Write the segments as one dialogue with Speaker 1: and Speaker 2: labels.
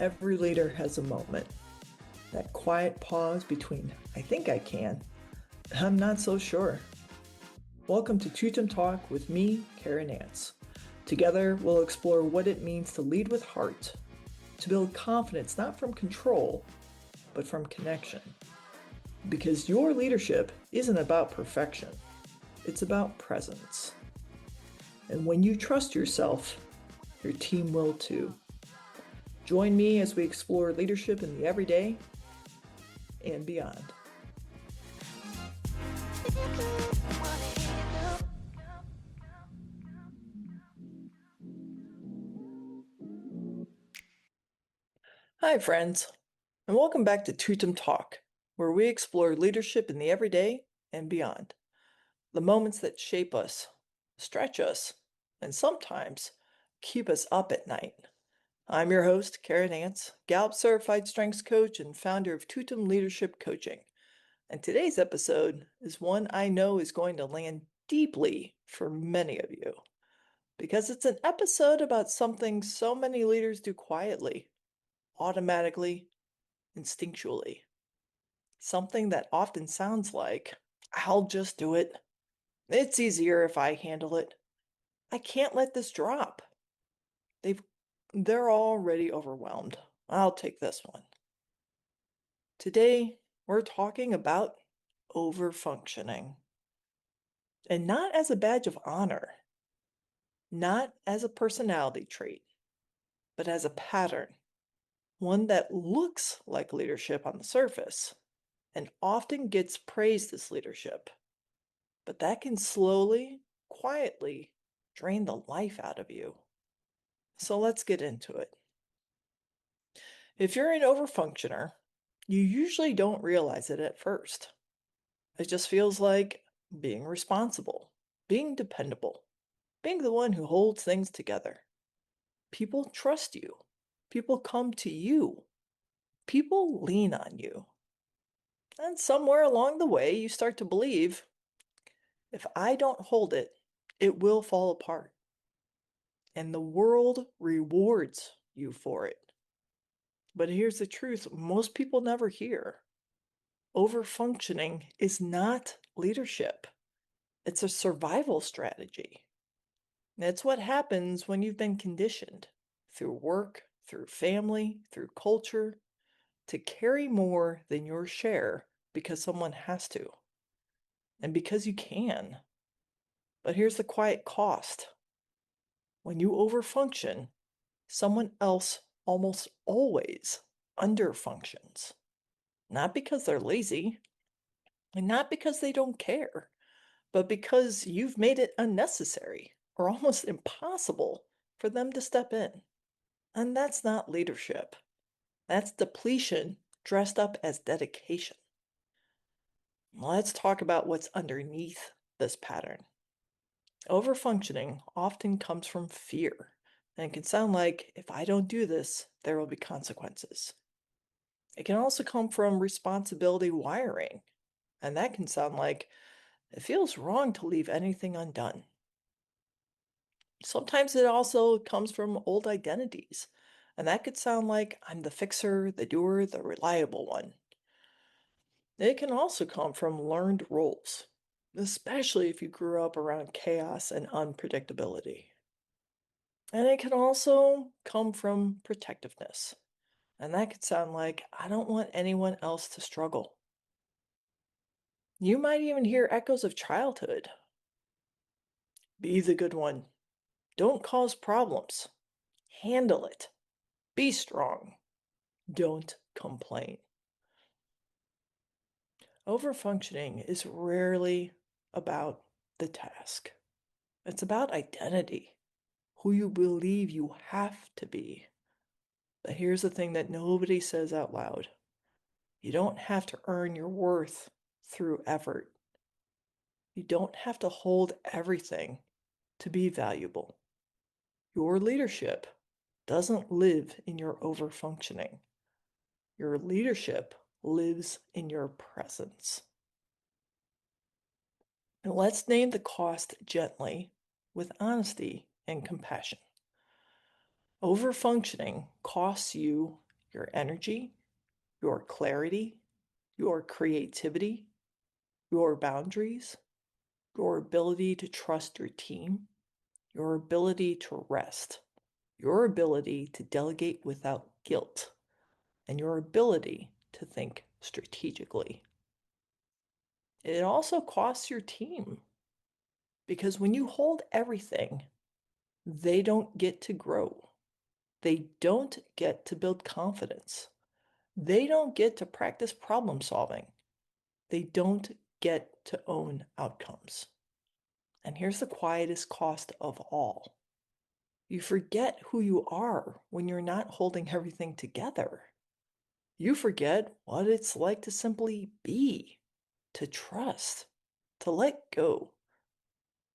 Speaker 1: Every leader has a moment, that quiet pause between I think I can, I'm not so sure. Welcome to Tutum Talk with me, Cara. Together, we'll explore what it means to lead with heart, to build confidence not from control, but from connection. Because your leadership isn't about perfection, it's about presence. And when you trust yourself, your team will too. Join me as we explore leadership in the everyday and beyond. Hi, friends, and welcome back to Tutum Talk, where we explore leadership in the everyday and beyond. The moments that shape us, stretch us, and sometimes keep us up at night. I'm your host, Cara, Gallup Certified Strengths Coach and founder of Tutum Leadership Coaching. And today's episode is one I know is going to land deeply for many of you, because it's an episode about something so many leaders do quietly, automatically, instinctually. Something that often sounds like, I'll just do it. It's easier if I handle it. I can't let this drop. They're already overwhelmed. I'll take this one. Today, we're talking about overfunctioning. And not as a badge of honor, not as a personality trait, but as a pattern. One that looks like leadership on the surface and often gets praised as leadership, but that can slowly, quietly drain the life out of you. So let's get into it. If you're an overfunctioner, you usually don't realize it at first. It just feels like being responsible, being dependable, being the one who holds things together. People trust you. People come to you. People lean on you. And somewhere along the way, you start to believe, if I don't hold it, it will fall apart. And the world rewards you for it. But here's the truth most people never hear. Overfunctioning is not leadership. It's a survival strategy. That's what happens when you've been conditioned through work, through family, through culture, to carry more than your share because someone has to, and because you can. But here's the quiet cost. When you overfunction, someone else almost always underfunctions. Not because they're lazy, and not because they don't care, but because you've made it unnecessary or almost impossible for them to step in. And that's not leadership. That's depletion dressed up as dedication. Let's talk about what's underneath this pattern. Overfunctioning often comes from fear, and it can sound like, if I don't do this, there will be consequences. It can also come from responsibility wiring, and that can sound like, it feels wrong to leave anything undone. Sometimes it also comes from old identities, and that could sound like, I'm the fixer, the doer, the reliable one. It can also come from learned roles, especially if you grew up around chaos and unpredictability. And it can also come from protectiveness, and that could sound like, I don't want anyone else to struggle. You might even hear echoes of childhood. Be the good one. Don't cause problems. Handle it. Be strong. Don't complain. Overfunctioning is rarely about the task. It's about identity, who you believe you have to be. But here's the thing that nobody says out loud. You don't have to earn your worth through effort. You don't have to hold everything to be valuable. Your leadership doesn't live in your overfunctioning. Your leadership lives in your presence. And let's name the cost gently, with honesty and compassion. Overfunctioning costs you your energy, your clarity, your creativity, your boundaries, your ability to trust your team, your ability to rest, your ability to delegate without guilt, and your ability to think strategically. It also costs your team because when you hold everything, they don't get to grow. They don't get to build confidence. They don't get to practice problem solving. They don't get to own outcomes. And here's the quietest cost of all. You forget who you are when you're not holding everything together. You forget what it's like to simply be, to trust, to let go,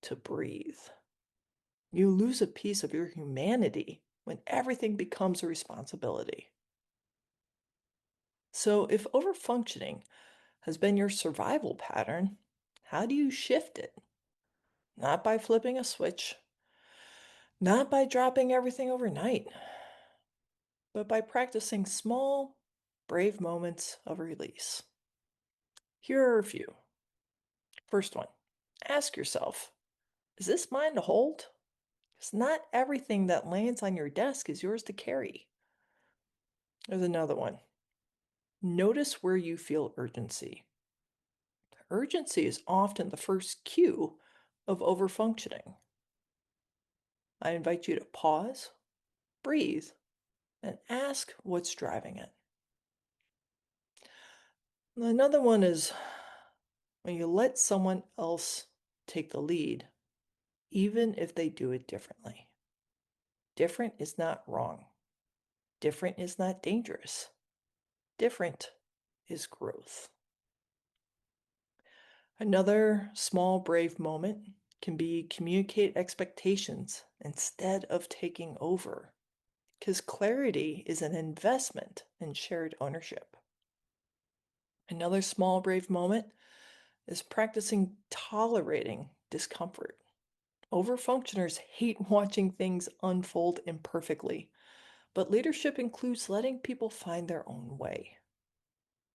Speaker 1: to breathe. You lose a piece of your humanity when everything becomes a responsibility. So, if overfunctioning has been your survival pattern, how do you shift it? Not by flipping a switch, not by dropping everything overnight, but by practicing small, brave moments of release. Here are a few. First one, ask yourself, is this mine to hold? Because not everything that lands on your desk is yours to carry. There's another one. Notice where you feel urgency. Urgency is often the first cue of overfunctioning. I invite you to pause, breathe, and ask what's driving it. Another one is when you let someone else take the lead, even if they do it differently. Different is not wrong. Different is not dangerous. Different is growth. Another small, brave moment can be communicate expectations instead of taking over, because clarity is an investment in shared ownership. Another small, brave moment is practicing tolerating discomfort. Overfunctioners hate watching things unfold imperfectly, but leadership includes letting people find their own way.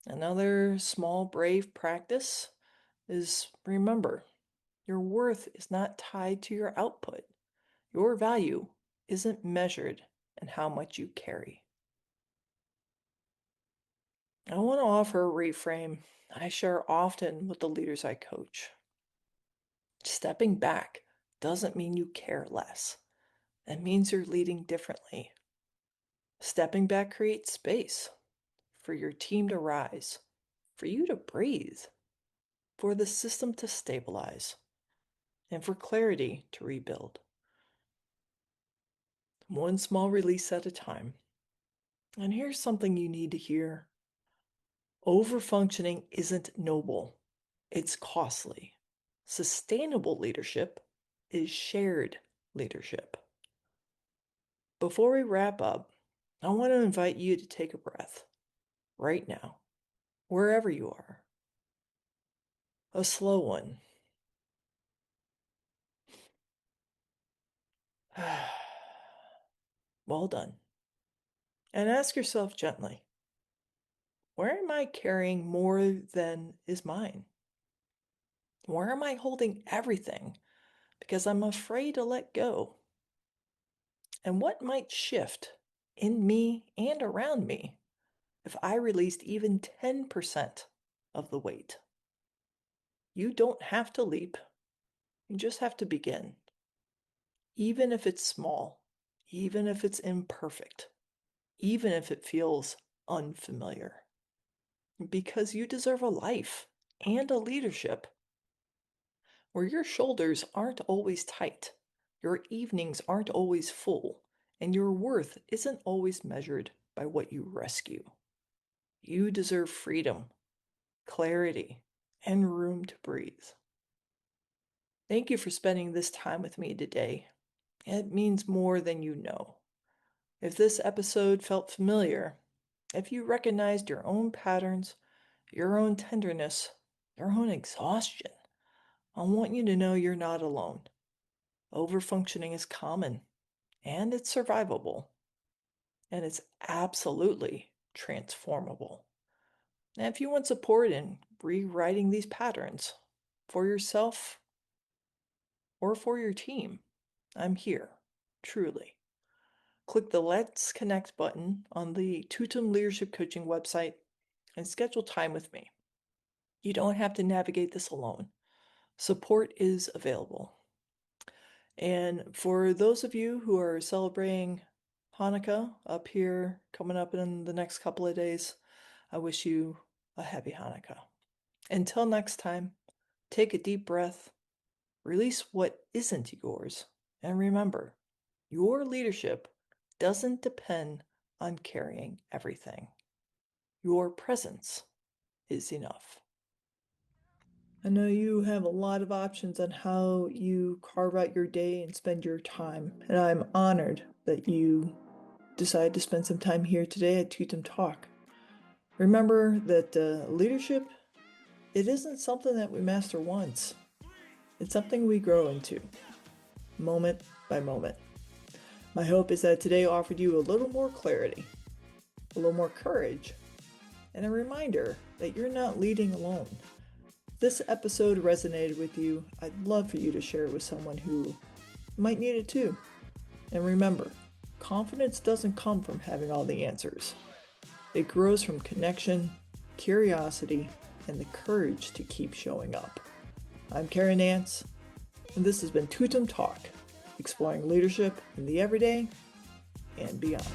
Speaker 1: Another small, brave practice is remember, your worth is not tied to your output. Your value isn't measured in how much you carry. I want to offer a reframe I share often with the leaders I coach. Stepping back doesn't mean you care less. It means you're leading differently. Stepping back creates space for your team to rise, for you to breathe, for the system to stabilize, and for clarity to rebuild. One small release at a time. And here's something you need to hear. Overfunctioning isn't noble, it's costly. Sustainable leadership is shared leadership. Before we wrap up, I want to invite you to take a breath right now, wherever you are. A slow one. Well done. And ask yourself gently, where am I carrying more than is mine? Where am I holding everything because I'm afraid to let go? And what might shift in me and around me if I released even 10% of the weight? You don't have to leap, you just have to begin. Even if it's small, even if it's imperfect, even if it feels unfamiliar. Because you deserve a life and a leadership where your shoulders aren't always tight, your evenings aren't always full, and your worth isn't always measured by what you rescue. You deserve freedom, clarity, and room to breathe. Thank you for spending this time with me today. It means more than you know. If this episode felt familiar, if you recognized your own patterns, your own tenderness, your own exhaustion, I want you to know you're not alone. Overfunctioning is common and it's survivable. And it's absolutely transformable. And if you want support in rewriting these patterns for yourself or for your team, I'm here, truly. Click the Let's Connect button on the Tutum Leadership Coaching website and schedule time with me. You don't have to navigate this alone. Support is available. And for those of you who are celebrating Hanukkah up here coming up in the next couple of days, I wish you a happy Hanukkah. Until next time, take a deep breath, release what isn't yours, and remember, your leadership doesn't depend on carrying everything. Your presence is enough. I know you have a lot of options on how you carve out your day and spend your time, and I'm honored that you decided to spend some time here today at Tutum Talk. Remember that leadership, it isn't something that we master once. It's something we grow into, moment by moment. My hope is that today offered you a little more clarity, a little more courage, and a reminder that you're not leading alone. If this episode resonated with you, I'd love for you to share it with someone who might need it too. And remember, confidence doesn't come from having all the answers. It grows from connection, curiosity, and the courage to keep showing up. I'm Cara Nance, and this has been Tutum Talk, exploring leadership in the everyday and beyond.